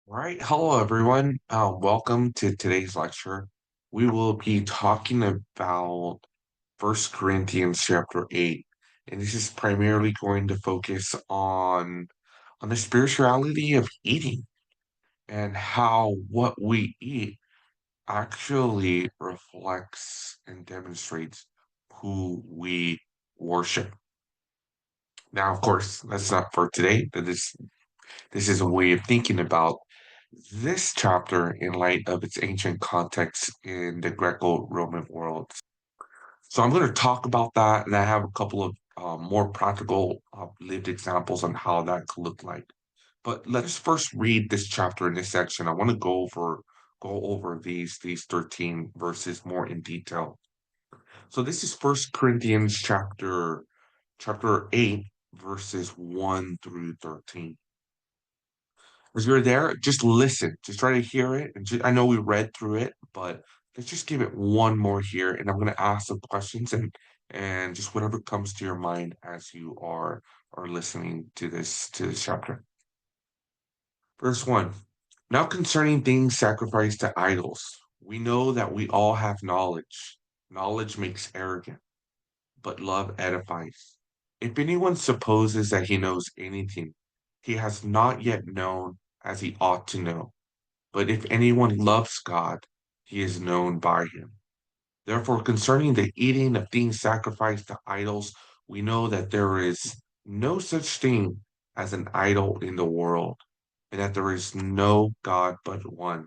All right, hello everyone. Welcome to today's lecture. We will be talking about First Corinthians chapter 8, and this is primarily going to focus on the spirituality of eating and how what we eat actually reflects and demonstrates who we worship. Now, of course, that's not for today. This is a way of thinking about this chapter in light of its ancient context in the Greco-Roman world. So I'm going to talk about that, and I have a couple of more practical lived examples on how that could look like. But let us first read this chapter in this section. I want to go over these 13 verses more in detail. So this is First Corinthians chapter 8, verses 1 through 13. As you're there, just listen. Just try to hear it. And I know we read through it, but let's just give it one more here. And I'm going to ask some questions and just whatever comes to your mind as you are listening to this chapter. Verse 1. Now concerning things sacrificed to idols, we know that we all have knowledge. Knowledge makes arrogant, but love edifies. If anyone supposes that he knows anything, he has not yet known as he ought to know. But if anyone loves God, he is known by him. Therefore, concerning the eating of things sacrificed to idols, we know that there is no such thing as an idol in the world, and that there is no God but one.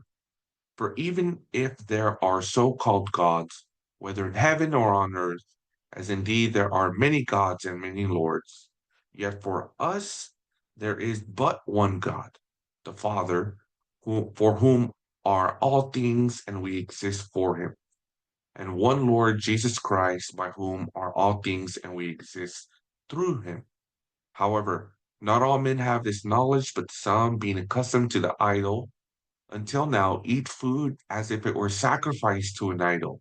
For even if there are so called gods, whether in heaven or on earth, as indeed there are many gods and many lords, yet for us there is but one God, the Father, for whom are all things and we exist for him, and one Lord Jesus Christ, by whom are all things and we exist through him. However, not all men have this knowledge, but some, being accustomed to the idol, until now eat food as if it were sacrificed to an idol,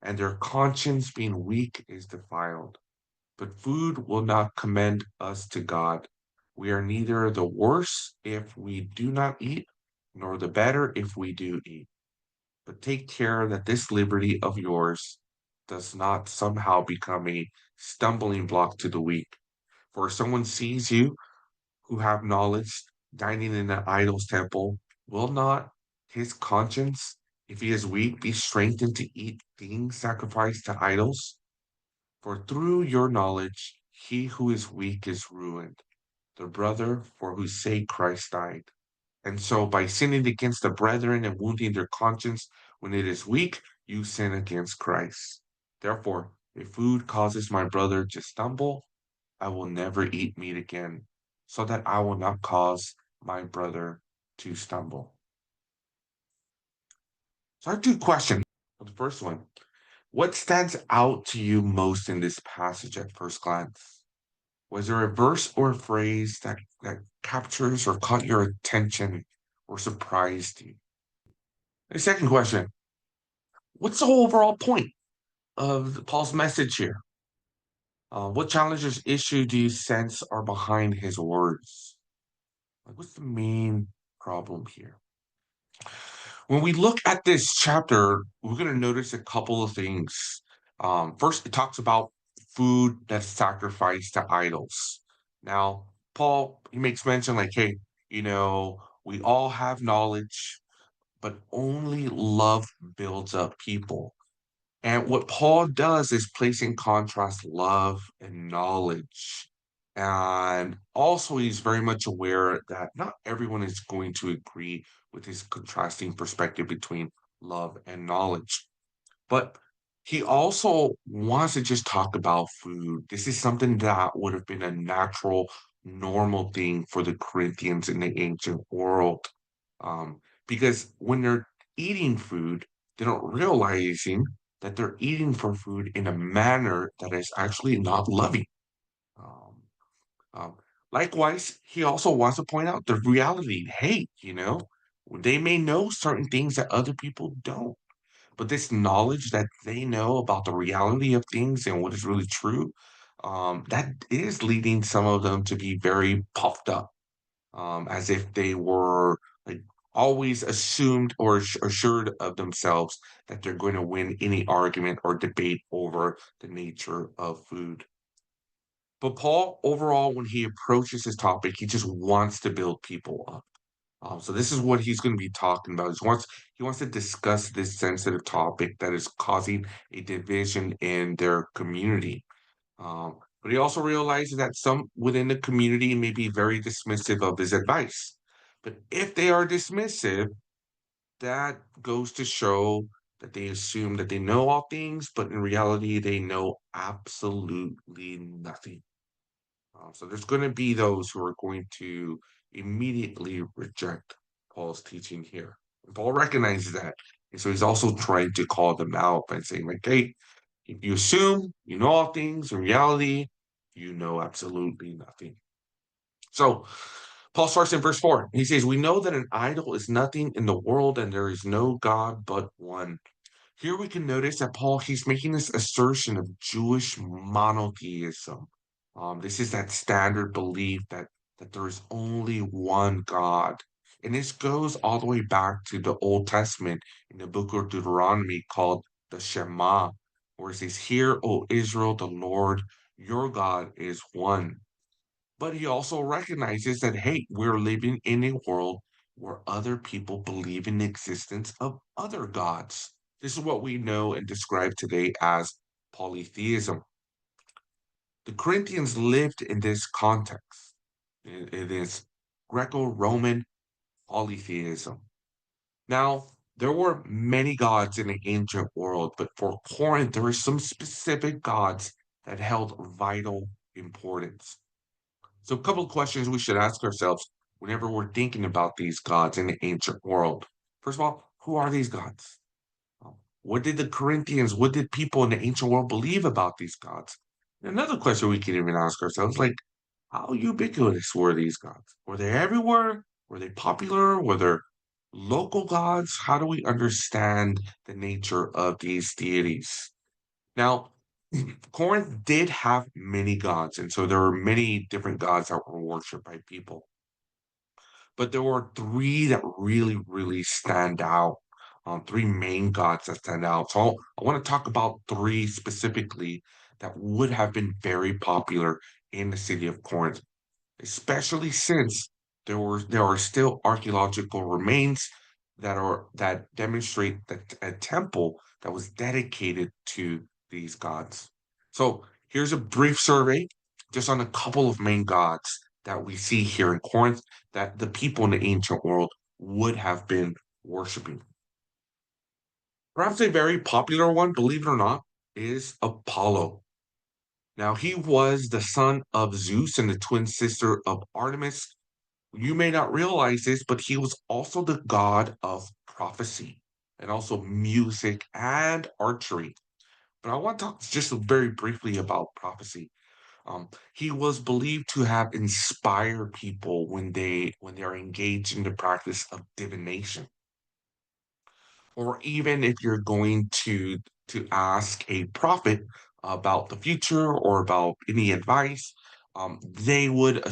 and their conscience being weak is defiled. But food will not commend us to God. We are neither the worse if we do not eat, nor the better if we do eat. But take care that this liberty of yours does not somehow become a stumbling block to the weak. For if someone sees you who have knowledge, dining in an idol's temple, will not his conscience, if he is weak, be strengthened to eat things sacrificed to idols? For through your knowledge, he who is weak is ruined, the brother for whose sake Christ died. And so, by sinning against the brethren and wounding their conscience when it is weak, you sin against Christ. Therefore, if food causes my brother to stumble, I will never eat meat again, so that I will not cause my brother to stumble. So I have two questions. The first one, what stands out to you most in this passage at first glance? Was there a verse or a phrase that captures or caught your attention or surprised you? The second question, what's the overall point of Paul's message here? What challenges, issue do you sense are behind his words? Like, what's the main problem here? When we look at this chapter, we're going to notice a couple of things. First, it talks about food that's sacrificed to idols. Now, Paul, he makes mention like, hey, we all have knowledge, but only love builds up people. And what Paul does is place in contrast love and knowledge. And also, he's very much aware that not everyone is going to agree with his contrasting perspective between love and knowledge. But he also wants to just talk about food. This is something that would have been a natural, normal thing for the Corinthians in the ancient world. Because when they're eating food, they're not realizing that they're eating for food in a manner that is actually not loving. Um, um, Likewise, he also wants to point out the reality. Hey, they may know certain things that other people don't, but this knowledge that they know about the reality of things and what is really true, that is leading some of them to be very puffed up, as if they were like always assumed or assured of themselves that they're going to win any argument or debate over the nature of food. But Paul, overall, when he approaches this topic, he just wants to build people up. So this is what he's going to be talking about. He wants to discuss this sensitive topic that is causing a division in their community. But he also realizes that some within the community may be very dismissive of his advice. But if they are dismissive, that goes to show that they assume that they know all things, but in reality, they know absolutely nothing. So there's going to be those who are going to immediately reject Paul's teaching here. And Paul recognizes that. And so he's also trying to call them out by saying, like, hey, if you assume you know all things, in reality, you know absolutely nothing. So Paul starts in verse 4. He says, we know that an idol is nothing in the world and there is no God but one. Here we can notice that Paul, he's making this assertion of Jewish monotheism. This is that standard belief that there is only one God. And this goes all the way back to the Old Testament in the book of Deuteronomy called the Shema, where it says, hear, O Israel, the Lord, your God is one. But he also recognizes that, hey, we're living in a world where other people believe in the existence of other gods. This is what we know and describe today as polytheism. The Corinthians lived in this context. It is Greco-Roman polytheism. Now, there were many gods in the ancient world, but for Corinth, there were some specific gods that held vital importance. So, a couple of questions we should ask ourselves whenever we're thinking about these gods in the ancient world. First of all, who are these gods? What did the Corinthians, what did people in the ancient world believe about these gods? Another question we can even ask ourselves, like, how ubiquitous were these gods? Were they everywhere? Were they popular? Were there local gods? How do we understand the nature of these deities? Now, Corinth did have many gods, and so there were many different gods that were worshipped by people. But there were three that really, really stand out. Three main gods that stand out. So I want to talk about three specifically that would have been very popular in the city of Corinth, especially since there are still archaeological remains that demonstrate that a temple that was dedicated to these gods. So here's a brief survey just on a couple of main gods that we see here in Corinth that the people in the ancient world would have been worshiping. Perhaps a very popular one, believe it or not, is Apollo. Now, he was the son of Zeus and the twin sister of Artemis. You may not realize this, but he was also the god of prophecy and also music and archery. But I want to talk just very briefly about prophecy. He was believed to have inspired people when they are engaged in the practice of divination, or even if you're going to ask a prophet about the future or about any advice, they would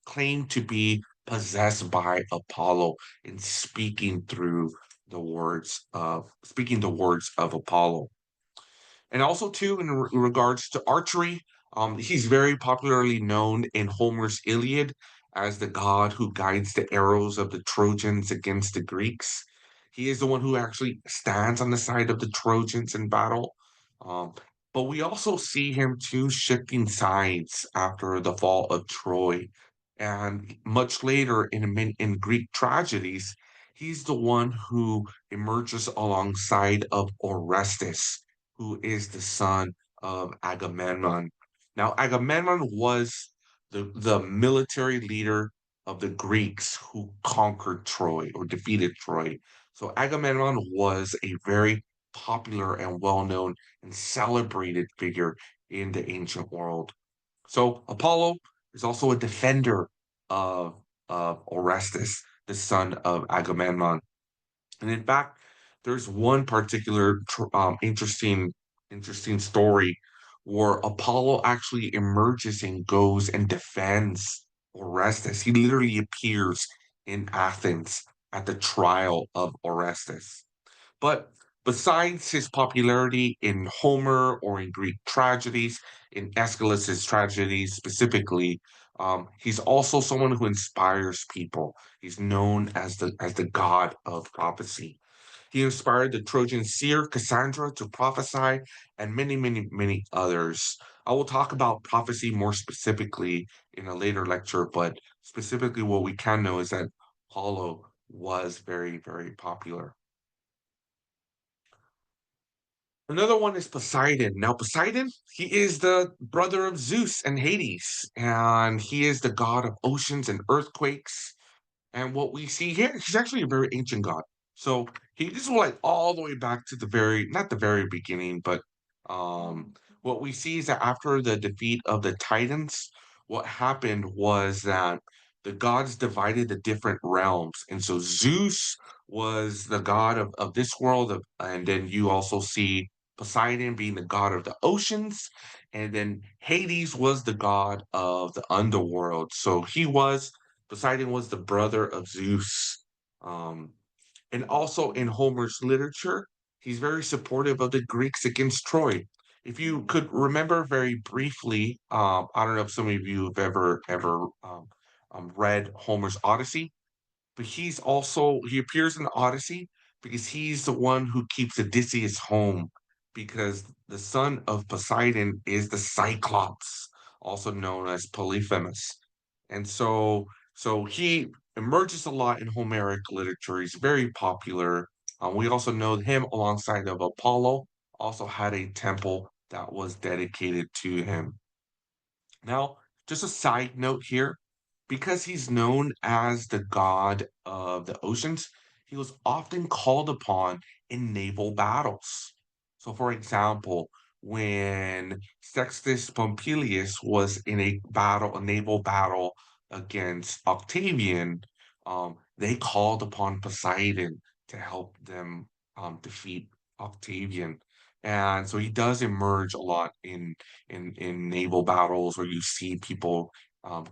claim to be possessed by Apollo in speaking the words of Apollo. And also, too, in regards to archery, he's very popularly known in Homer's Iliad as the god who guides the arrows of the Trojans against the Greeks. He is the one who actually stands on the side of the Trojans in battle. Um, but we also see him too shifting sides after the fall of Troy. And much later in Greek tragedies, he's the one who emerges alongside of Orestes, who is the son of Agamemnon. Now, Agamemnon was the military leader of the Greeks who conquered Troy or defeated Troy. So Agamemnon was a very popular and well-known and celebrated figure in the ancient world. So Apollo is also a defender of Orestes, the son of Agamemnon. And in fact, there's one particular interesting story where Apollo actually emerges and goes and defends Orestes. He literally appears in Athens at the trial of Orestes. But besides his popularity in Homer or in Greek tragedies, in Aeschylus's tragedies specifically, he's also someone who inspires people. He's known as the god of prophecy. He inspired the Trojan seer Cassandra to prophesy, and many, many, many others. I will talk about prophecy more specifically in a later lecture, but specifically what we can know is that Apollo was very, very popular. Another one is Poseidon. Now, Poseidon, he is the brother of Zeus and Hades, and he is the god of oceans and earthquakes. And what we see here, he's actually a very ancient god. So he this is like all the way back to the very, not the very beginning, but what we see is that after the defeat of the Titans, what happened was that the gods divided the different realms. And so Zeus was the god of this world, and then you also see Poseidon being the god of the oceans, and then Hades was the god of the underworld. So Poseidon was the brother of Zeus. Um, and also in Homer's literature, he's very supportive of the Greeks against Troy. If you could remember very briefly, I don't know if some of you have read Homer's Odyssey, but he appears in the Odyssey because he's the one who keeps Odysseus home because the son of Poseidon is the Cyclops, also known as Polyphemus. And so he emerges a lot in Homeric literature. He's very popular. We also know him alongside of Apollo, also had a temple that was dedicated to him. Now, just a side note here, because he's known as the god of the oceans, he was often called upon in naval battles. So, for example, when Sextus Pompilius was in a naval battle against Octavian, they called upon Poseidon to help them defeat Octavian. And so he does emerge a lot in naval battles where you see people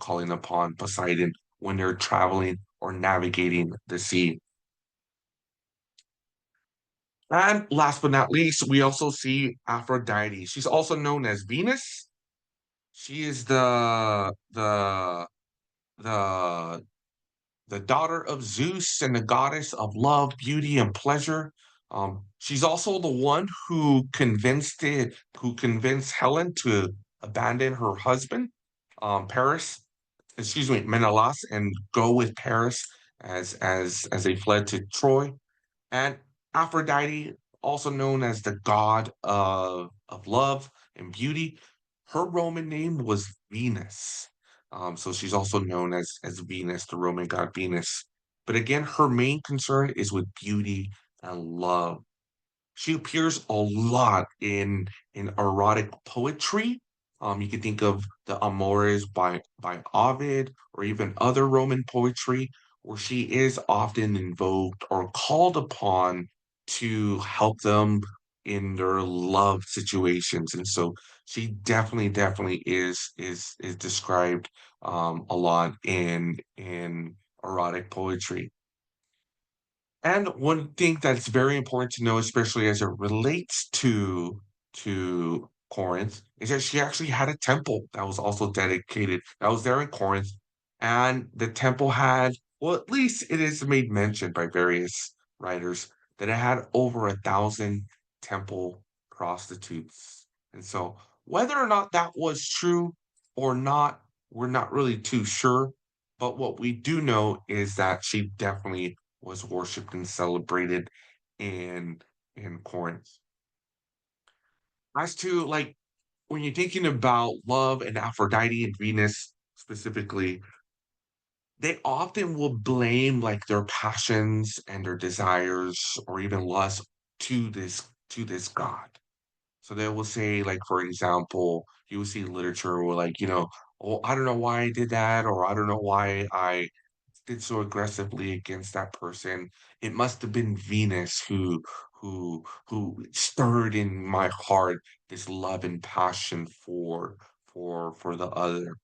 calling upon Poseidon when they're traveling or navigating the sea. And last but not least, we also see Aphrodite. She's also known as Venus. She is the the daughter of Zeus and the goddess of love, beauty, and pleasure. She's also the one who convinced Helen to abandon her husband, Paris, excuse me, Menelaus, and go with Paris as they fled to Troy. And Aphrodite, also known as the god of love and beauty, her Roman name was Venus. So she's also known as Venus, the Roman god Venus. But again, her main concern is with beauty and love. She appears a lot in erotic poetry. You can think of the Amores by Ovid or even other Roman poetry, where she is often invoked or called upon to help them in their love situations. And so she definitely is described a lot in erotic poetry. And one thing that's very important to know, especially as it relates to Corinth, is that she actually had a temple that was also dedicated. That was there in Corinth, and the temple had, well, at least it is made mention by various writers that it had over 1,000 temple prostitutes. And so, whether or not that was true or not, we're not really too sure. But what we do know is that she definitely was worshipped and celebrated in in Corinth. As to like when you're thinking about love and Aphrodite and Venus specifically, they often will blame like their passions and their desires or even lust to this god. So they will say, like, for example, you will see literature where like, oh, I don't know why I did that, or I don't know why I did so aggressively against that person. It must have been Venus who stirred in my heart this love and passion for the other.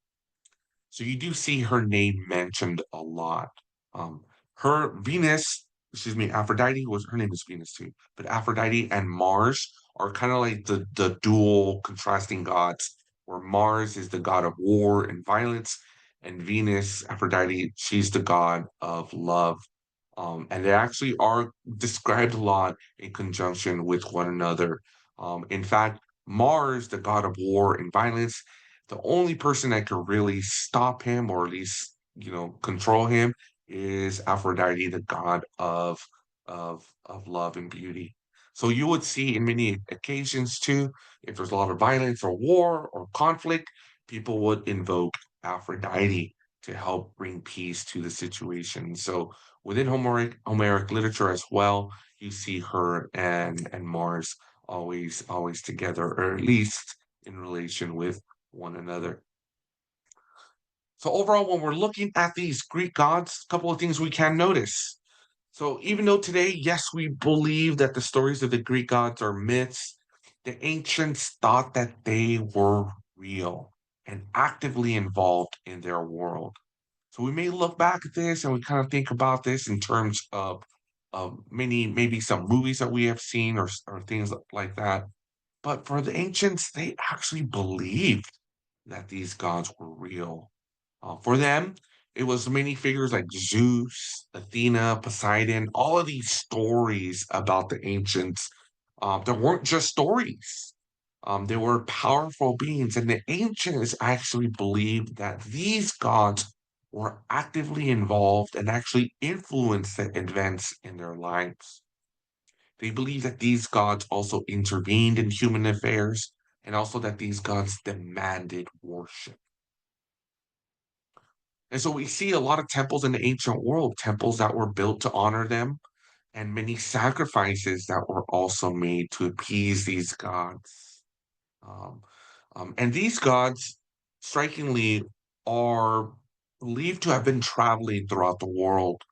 So you do see her name mentioned a lot. Um, Her Venus, excuse me, Aphrodite was her name is Venus too, but Aphrodite and Mars are kind of like the dual contrasting gods, where Mars is the god of war and violence, and Venus, Aphrodite, she's the god of love. And they actually are described a lot in conjunction with one another. In fact, Mars, the god of war and violence, the only person that could really stop him or at least, control him is Aphrodite, the god of love and beauty. So you would see in many occasions too, if there's a lot of violence or war or conflict, people would invoke Aphrodite to help bring peace to the situation. So within Homeric literature as well, you see her and Mars always together, or at least in relation with one another. So overall, when we're looking at these Greek gods, a couple of things we can notice. So even though today, yes, we believe that the stories of the Greek gods are myths, the ancients thought that they were real and actively involved in their world. So we may look back at this and we kind of think about this in terms of many, maybe some movies that we have seen or things like that. But for the ancients, they actually believed that these gods were real. For them, it was many figures like Zeus, Athena, Poseidon, all of these stories about the ancients. They weren't just stories. They were powerful beings, and the ancients actually believed that these gods were actively involved and actually influenced the events in their lives. They believed that these gods also intervened in human affairs and also that these gods demanded worship. And so we see a lot of temples in the ancient world, temples that were built to honor them, and many sacrifices that were also made to appease these gods. Um, and these gods, strikingly, are believed to have been traveling throughout the world.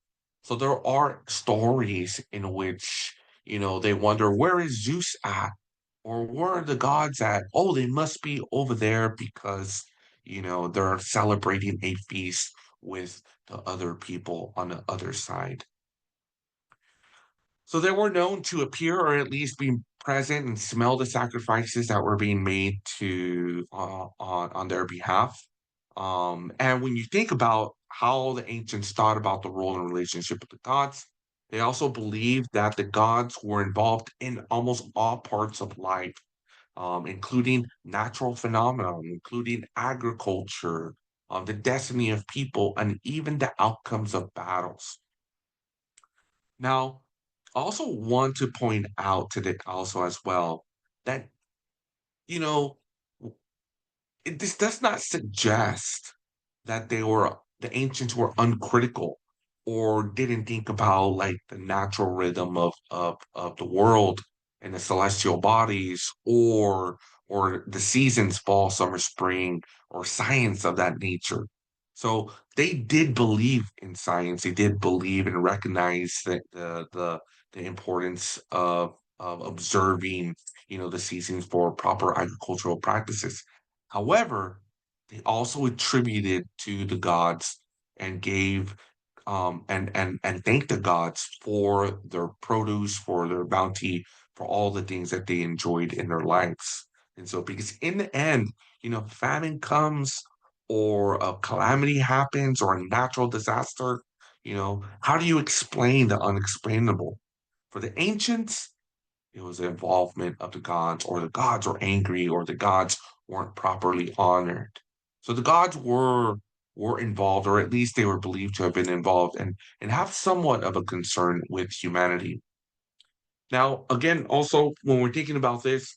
So there are stories in which, they wonder, where is Zeus at? Or where are the gods at? Oh, they must be over there because, they're celebrating a feast with the other people on the other side. So they were known to appear or at least be present and smell the sacrifices that were being made to on their behalf. And when you think about how the ancients thought about the role and relationship of the gods, they also believed that the gods were involved in almost all parts of life, including natural phenomena, including agriculture, the destiny of people, and even the outcomes of battles. Now, I also want to point out today also as well that, you know, this does not suggest that the ancients were uncritical or didn't think about like the natural rhythm of the world and the celestial bodies or the seasons, fall, summer, spring, or science of that nature. So they did believe in science. They did believe and recognize that the importance of observing, the seasons for proper agricultural practices. However, they also attributed to the gods and gave and thanked the gods for their produce, for their bounty, for all the things that they enjoyed in their lives. And so, because in the end, famine comes or a calamity happens or a natural disaster, how do you explain the unexplainable? For the ancients, it was the involvement of the gods, or the gods were angry, or the gods weren't properly honored. So the gods were involved, or at least they were believed to have been involved, and have somewhat of a concern with humanity. Now, again, also when we're thinking about this,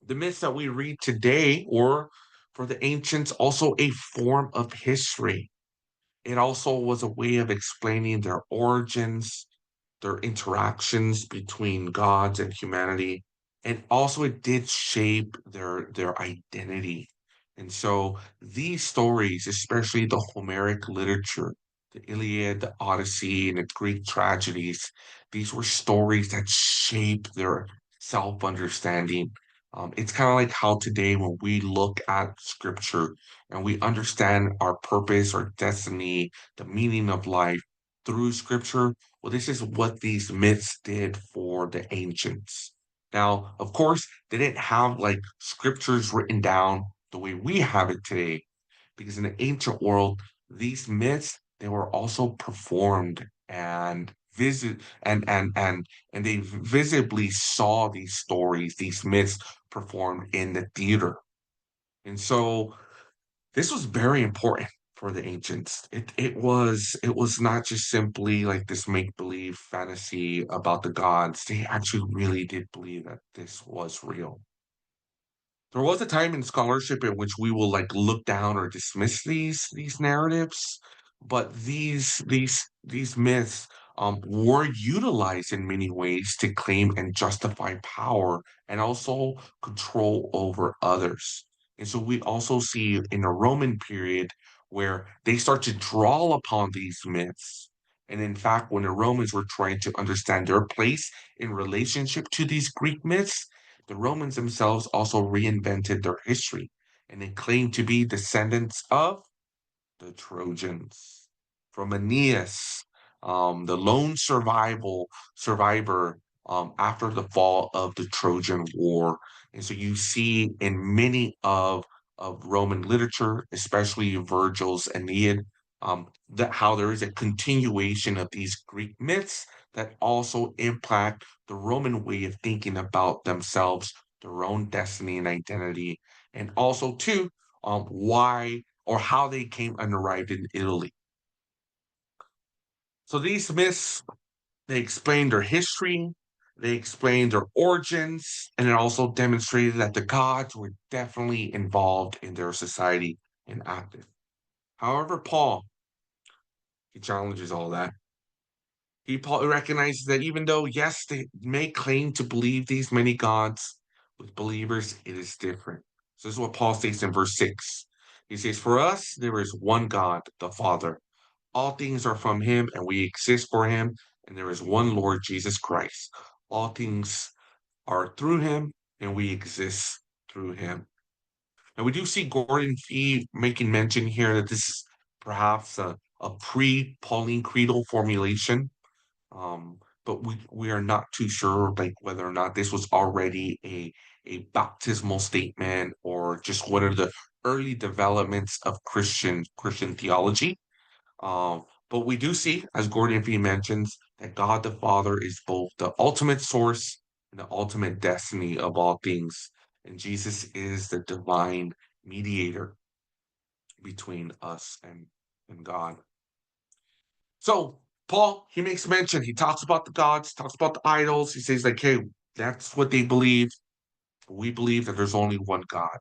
the myths that we read today were for the ancients also a form of history. It also was a way of explaining their origins, their interactions between gods and humanity, and also it did shape their identity. And so these stories, especially the Homeric literature, the Iliad, the Odyssey, and the Greek tragedies, these were stories that shaped their self-understanding. It's kind of like how today, when we look at scripture and we understand our purpose, our destiny, the meaning of life, through scripture. Well, this is what these myths did for the ancients. Now, of course, they didn't have like scriptures written down the way we have it today, because in the ancient world, these myths they were also performed and visit and they visibly saw these stories, these myths performed in the theater. And so this was very important for the ancients. It was not just simply like this make-believe fantasy about the gods. They actually really did believe that this was real. There was a time in scholarship in which we will like look down or dismiss these narratives, but these myths were utilized in many ways to claim and justify power and also control over others. And so we also see in the Roman period where they start to draw upon these myths. And in fact, when the Romans were trying to understand their place in relationship to these Greek myths, the Romans themselves also reinvented their history, and they claimed to be descendants of the Trojans. From Aeneas, the lone survivor after the fall of the Trojan War. And so you see in many of Roman literature, especially Virgil's Aeneid, that how there is a continuation of these Greek myths that also impact the Roman way of thinking about themselves, their own destiny and identity, and also too, why or how they came and arrived in Italy. So these myths, they explain their history, they explain their origins, and it also demonstrated that the gods were definitely involved in their society and active. However, Paul, he challenges all that. Paul recognizes that even though, yes, they may claim to believe these many gods, with believers, it is different. So this is what Paul states in verse 6. He says, "For us, there is one God, the Father. All things are from him, and we exist for him, and there is one Lord Jesus Christ. All things are through him, and we exist through him." And we do see Gordon Fee making mention here that this is perhaps a pre-Pauline creedal formulation, but we are not too sure like whether or not this was already a baptismal statement or just one of the early developments of Christian theology. But we do see, as Gordon Fee mentions, that God the Father is both the ultimate source and the ultimate destiny of all things, and Jesus is the divine mediator between us and God. So Paul, he makes mention, he talks about the gods, talks about the idols. He says, like, hey, that's what they believe. We believe that there's only one God.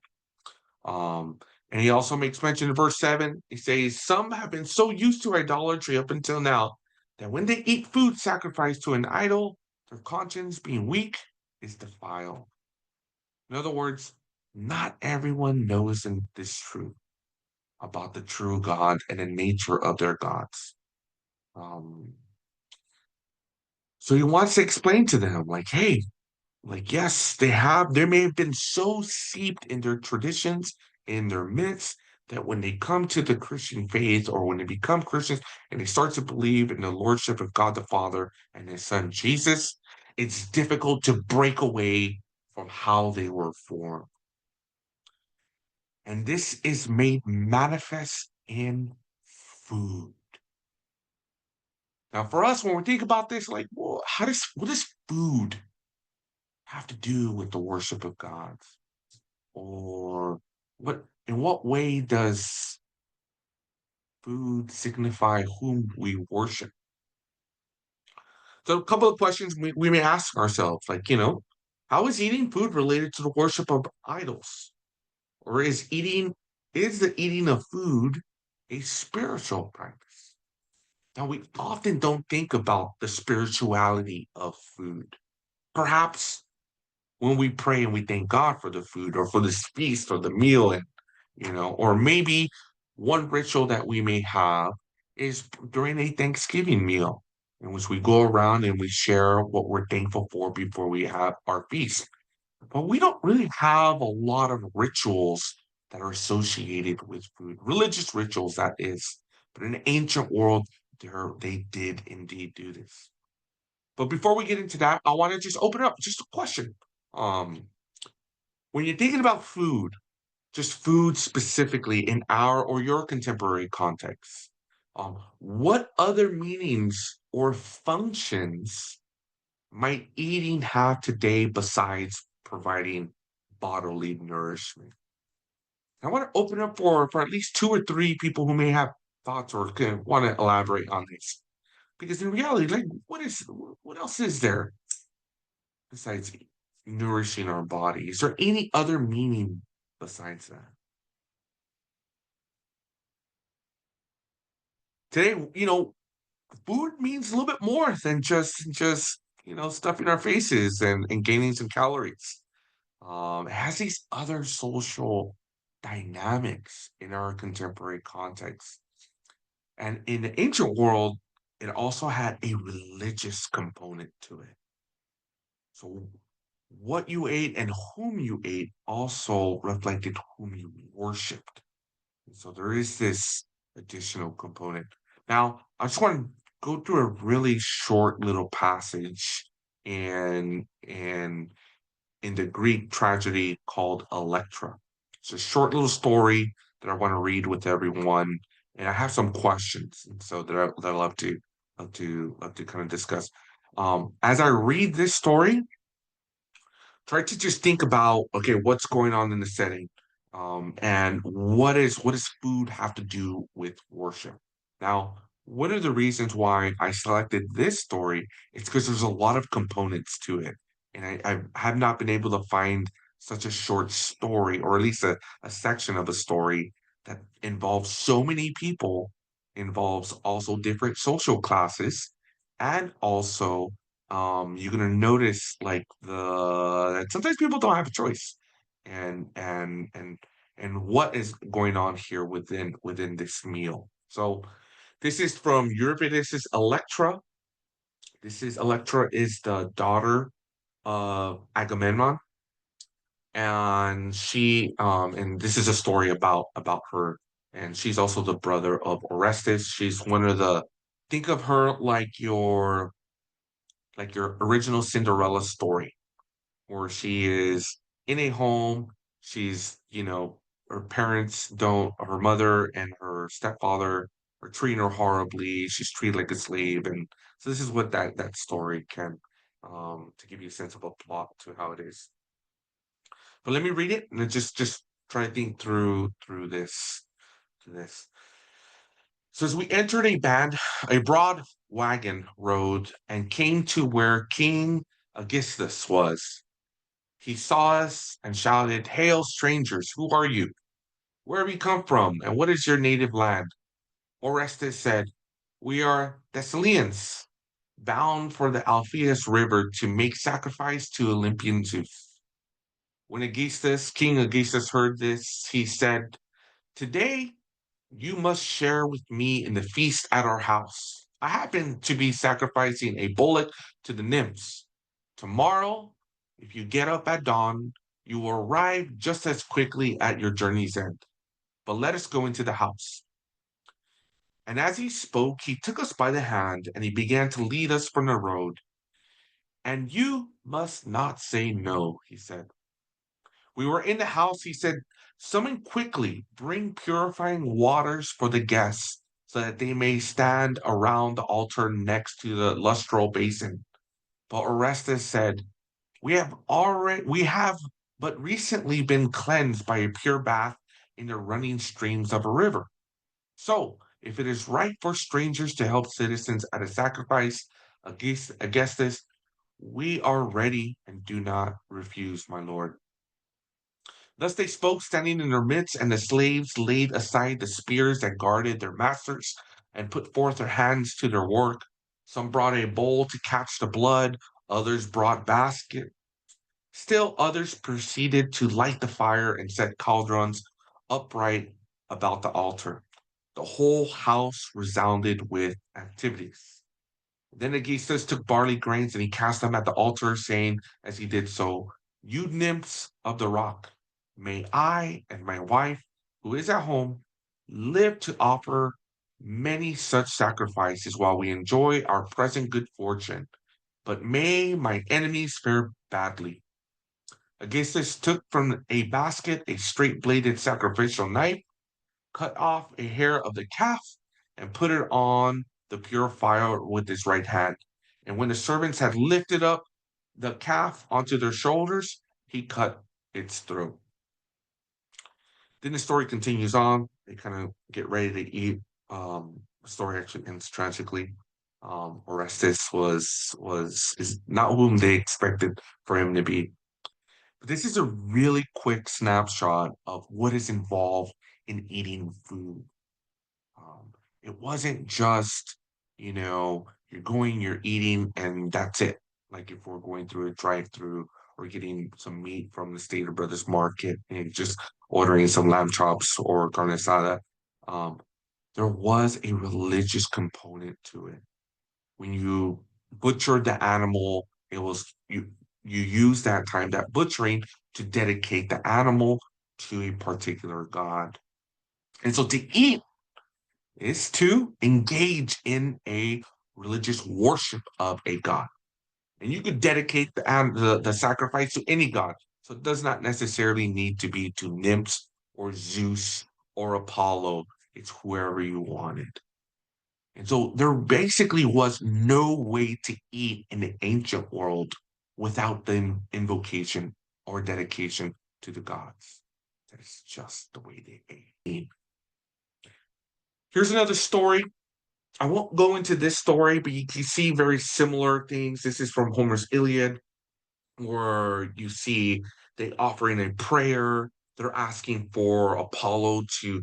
Um, and he also makes mention in verse 7, he says, some have been so used to idolatry up until now that when they eat food sacrificed to an idol, their conscience being weak is defiled. In other words, not everyone knows this truth about the true God and the nature of their gods. Um, so he wants to explain to them, like, hey, like, yes, they may have been so seeped in their traditions, in their myths, that when they come to the Christian faith or when they become Christians and they start to believe in the Lordship of God the Father and His Son Jesus, it's difficult to break away from how they were formed. And this is made manifest in food. Now, for us, when we think about this, like, well, what does food have to do with the worship of God? Or in what way does food signify whom we worship? So a couple of questions we may ask ourselves, like, how is eating food related to the worship of idols? Or is the eating of food a spiritual practice? Now we often don't think about the spirituality of food. Perhaps when we pray and we thank God for the food or for this feast or the meal, and or maybe one ritual that we may have is during a Thanksgiving meal in which we go around and we share what we're thankful for before we have our feast. But we don't really have a lot of rituals that are associated with food, religious rituals, that is. But in the ancient world, they did indeed do this. But before we get into that, I want to just open up just a question. Um, when you're thinking about food, just food specifically in our or your contemporary context, what other meanings or functions might eating have today besides providing bodily nourishment? I want to open up for at least two or three people who may have thoughts or want to elaborate on this. Because in reality, like what else is there besides nourishing our body? Is there any other meaning besides that? Today, food means a little bit more than just stuffing our faces and gaining some calories. It has these other social dynamics in our contemporary context. And in the ancient world, it also had a religious component to it. So what you ate and whom you ate also reflected whom you worshiped. And so there is this additional component. Now, I just want to go through a really short little passage and in the Greek tragedy called Electra. It's a short little story that I want to read with everyone, and I have some questions, and so that I love to kind of discuss. As I read this story, try to just think about, okay, what's going on in the setting, and what does food have to do with worship? Now, one of the reasons why I selected this story is because there's a lot of components to it, and I have not been able to find such a short story, or at least a section of a story that involves so many people, involves also different social classes, and also you're gonna notice like the that sometimes people don't have a choice, and what is going on here within this meal. So this is from Europe. This is Electra. Electra is the daughter of Agamemnon, and and this is a story about her, and she's also the brother of Orestes. She's one of the think of her like your original Cinderella story, where she is in a home. She's, her parents don't, her mother and her stepfather are treating her horribly. She's treated like a slave. And so this is what that story can, to give you a sense of a plot to how it is. But let me read it and then just try to think through this. So as we entered a broad wagon road and came to where King Aegisthus was. He saw us and shouted, "Hail, strangers, who are you? Where have you come from, and what is your native land?" Orestes said, "We are Thessalians, bound for the Alpheus River to make sacrifice to Olympian Zeus." When King Aegisthus heard this, he said, "Today you must share with me in the feast at our house. I happen to be sacrificing a bullock to the nymphs. Tomorrow, if you get up at dawn, you will arrive just as quickly at your journey's end. But let us go into the house." And as he spoke, he took us by the hand and he began to lead us from the road. "And you must not say no," he said. We were in the house. He said, "Someone quickly bring purifying waters for the guests so that they may stand around the altar next to the lustral basin." But Orestes said, we have but recently been cleansed by a pure bath in the running streams of a river. So, if it is right for strangers to help citizens at a sacrifice against this, we are ready and do not refuse, my lord." Thus they spoke, standing in their midst, and the slaves laid aside the spears that guarded their masters, and put forth their hands to their work. Some brought a bowl to catch the blood, others brought basket. Still others proceeded to light the fire and set cauldrons upright about the altar. The whole house resounded with activities. Then Aegisthus took barley grains and he cast them at the altar, saying as he did so, "You nymphs of the rock, may I and my wife, who is at home, live to offer many such sacrifices while we enjoy our present good fortune, but may my enemies fare badly. Aegisthus took from a basket a straight-bladed sacrificial knife, cut off a hair of the calf, and put it on the pure fire with his right hand. And when the servants had lifted up the calf onto their shoulders, he cut its throat. Then the story continues on. They kind of get ready to eat. The story actually ends tragically. Orestes is not whom they expected for him to be. But this is a really quick snapshot of what is involved in eating food. Um, it wasn't just, you're eating, and that's it. Like if we're going through a drive-through or getting some meat from the Stater Brothers Market and just ordering some lamb chops or carne asada, um, there was a religious component to it. When you butchered the animal, it was you use that time, that butchering, to dedicate the animal to a particular god. And so to eat is to engage in a religious worship of a god. And you could dedicate the sacrifice to any god. So it does not necessarily need to be to nymphs or Zeus or Apollo. It's whoever you wanted. And so there basically was no way to eat in the ancient world without the invocation or dedication to the gods. That's just the way they ate. Here's another story. I won't go into this story, but you can see very similar things. This is from Homer's Iliad, where you see they offering a prayer. They're asking for Apollo to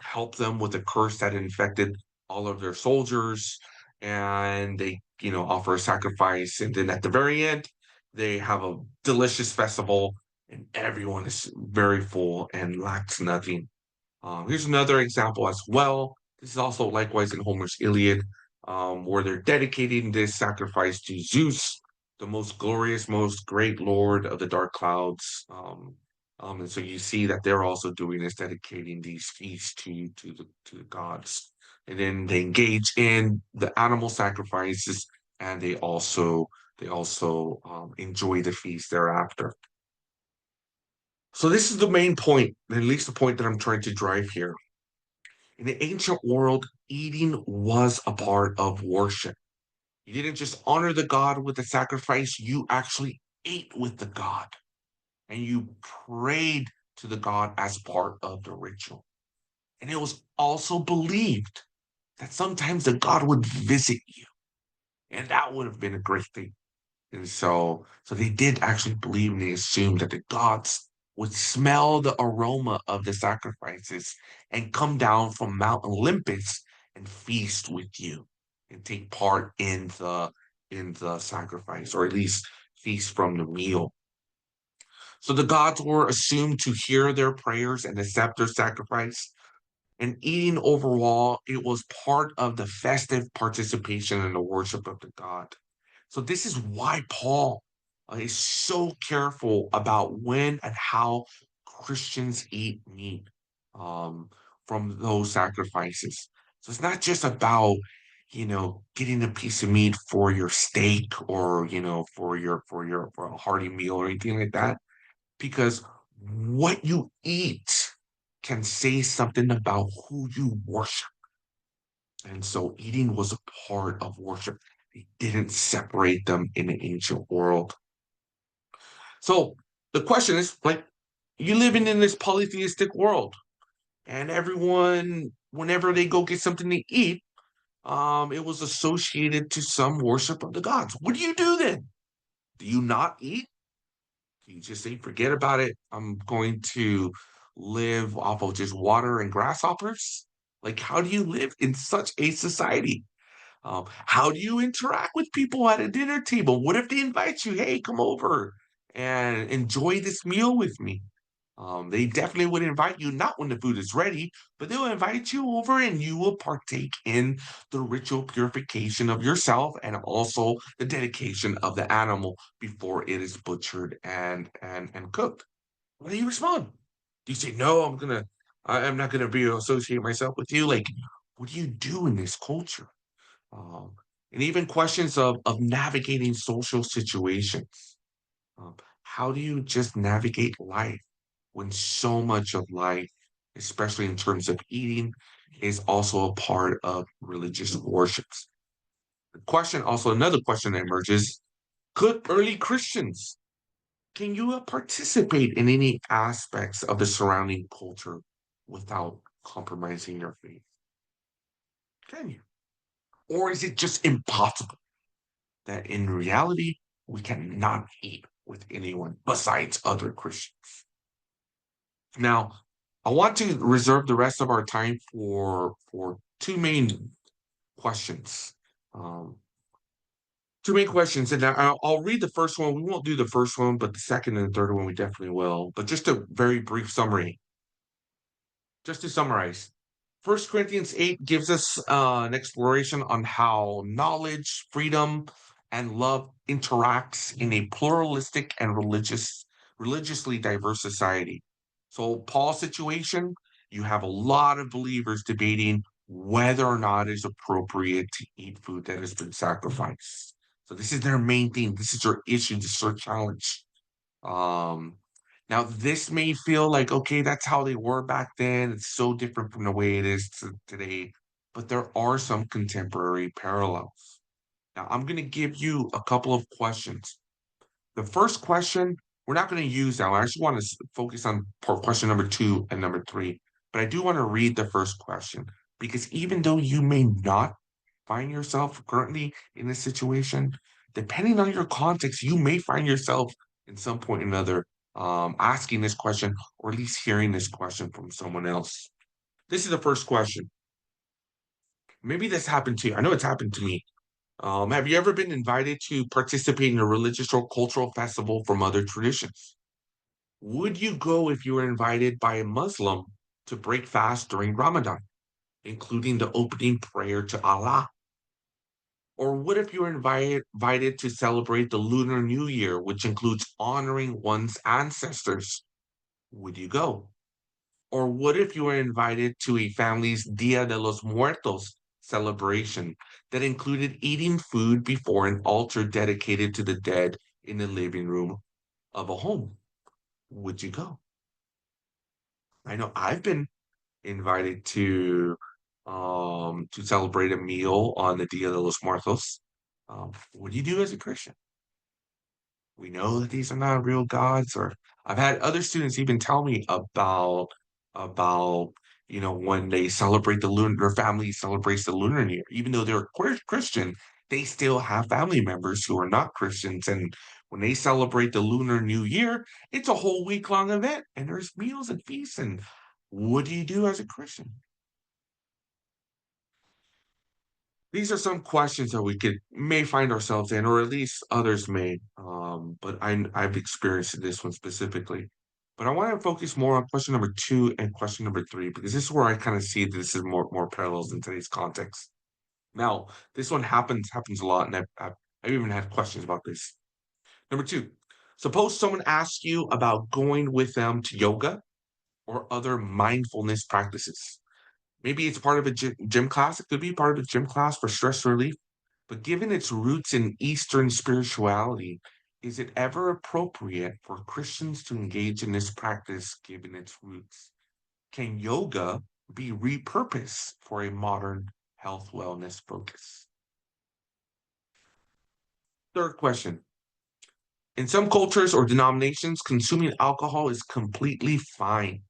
help them with a curse that infected all of their soldiers, and they offer a sacrifice. And then at the very end, they have a delicious festival, and everyone is very full and lacks nothing. Here's another example as well. This is also likewise in Homer's Iliad, where they're dedicating this sacrifice to Zeus, the most glorious, most great lord of the dark clouds. And so you see that they're also doing this, dedicating these feasts to the gods. And then they engage in the animal sacrifices, and they also enjoy the feast thereafter. So this is the main point, at least the point that I'm trying to drive here. In the ancient world, eating was a part of worship. You didn't just honor the god with a sacrifice, you actually ate with the god and you prayed to the god as part of the ritual. And it was also believed that sometimes the god would visit you, and that would have been a great thing. And so they did actually believe, and they assumed that the gods would smell the aroma of the sacrifices and come down from Mount Olympus and feast with you and take part in the sacrifice, or at least feast from the meal. So the gods were assumed to hear their prayers and accept their sacrifice. And eating overall, it was part of the festive participation in the worship of the god. So this is why Paul is so careful about when and how Christians eat meat um, from those sacrifices. So it's not just about getting a piece of meat for your steak, or for a hearty meal or anything like that, because what you eat can say something about who you worship. And so eating was a part of worship. They didn't separate them in the ancient world. So the question is, like, you living in this polytheistic world, and everyone, whenever they go get something to eat, it was associated to some worship of the gods. What do you do then? Do you not eat? Do you just say, forget about it? I'm going to live off of just water and grasshoppers? Like, how do you live in such a society? How do you interact with people at a dinner table? What if they invite you? Hey, come over and enjoy this meal with me. They definitely would invite you, not when the food is ready, but they'll invite you over and you will partake in the ritual purification of yourself and also the dedication of the animal before it is butchered and cooked. How do you respond? Do you say, no, I'm not gonna be associate myself with you? Like, What do you do in this culture? Um, and even questions of navigating social situations. How do you just navigate life when so much of life, especially in terms of eating, is also a part of religious worships? The question, also another question that emerges, could early Christians, can you participate in any aspects of the surrounding culture without compromising your faith? Can you? Or is it just impossible that in reality, we cannot eat with anyone besides other Christians? Now, I want to reserve the rest of our time for two main questions. Um, Two main questions, and I'll read the first one. We won't do the first one, but the second and third one we definitely will. But just a very brief summary. Just to summarize, First Corinthians 8 gives us an exploration on how knowledge, freedom, and love interacts in a pluralistic and religiously diverse society. So Paul's situation, you have a lot of believers debating whether or not it's appropriate to eat food that has been sacrificed. So this is their main thing. This is their issue, this is their challenge. Um, Now this may feel like, okay, that's how they were back then. It's so different from the way it is today, but there are some contemporary parallels. Now, I'm going to give you a couple of questions. The first question, we're not going to use that one. I just want to focus on question number two and number three, but I do want to read the first question because even though you may not find yourself currently in this situation, depending on your context, you may find yourself in some point or another asking this question or at least hearing this question from someone else. This is the first question. Maybe this happened to you. I know it's happened to me. Have you ever been invited to participate in a religious or cultural festival from other traditions? Would you go if you were invited by a Muslim to break fast during Ramadan, including the opening prayer to Allah? Or what if you were invited to celebrate the Lunar New Year, which includes honoring one's ancestors? Would you go? Or what if you were invited to a family's Dia de los Muertos celebration that included eating food before an altar dedicated to the dead in the living room of a home? Would you go? I know I've been invited to celebrate a meal on the Dia de los Muertos. What do you do as a Christian? We know that these are not real gods, or I've had other students even tell me about when they celebrate the lunar, their family celebrates the lunar new year, even though they're Christian, they still have family members who are not Christians, and when they celebrate the lunar new year, it's a whole week long event, and there's meals and feasts. And what do you do as a Christian? These are some questions that we could may find ourselves in, or at least others may. But I've experienced this one specifically. But I want to focus more on question number two and question number three because this is where I kind of see this is more parallels in today's context. Now, this one happens a lot, and I've even had questions about this. Number two, suppose someone asks you about going with them to yoga or other mindfulness practices. Maybe it's part of a gym class. It could be part of a gym class for stress relief. But given its roots in Eastern spirituality, is it ever appropriate for Christians to engage in this practice given its roots? Can yoga be repurposed for a modern health wellness focus? Third question. In some cultures or denominations, consuming alcohol is completely fine.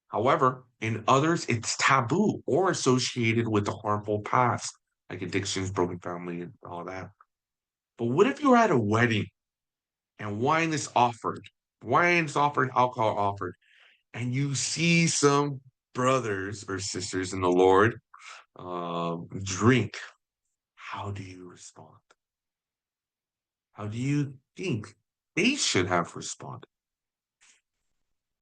However, in others, it's taboo or associated with a harmful past, like addictions, broken family, and all that. But what if you're at a wedding and wine is offered, alcohol offered, and you see some brothers or sisters in the Lord drink? How do you respond? How do you think they should have responded?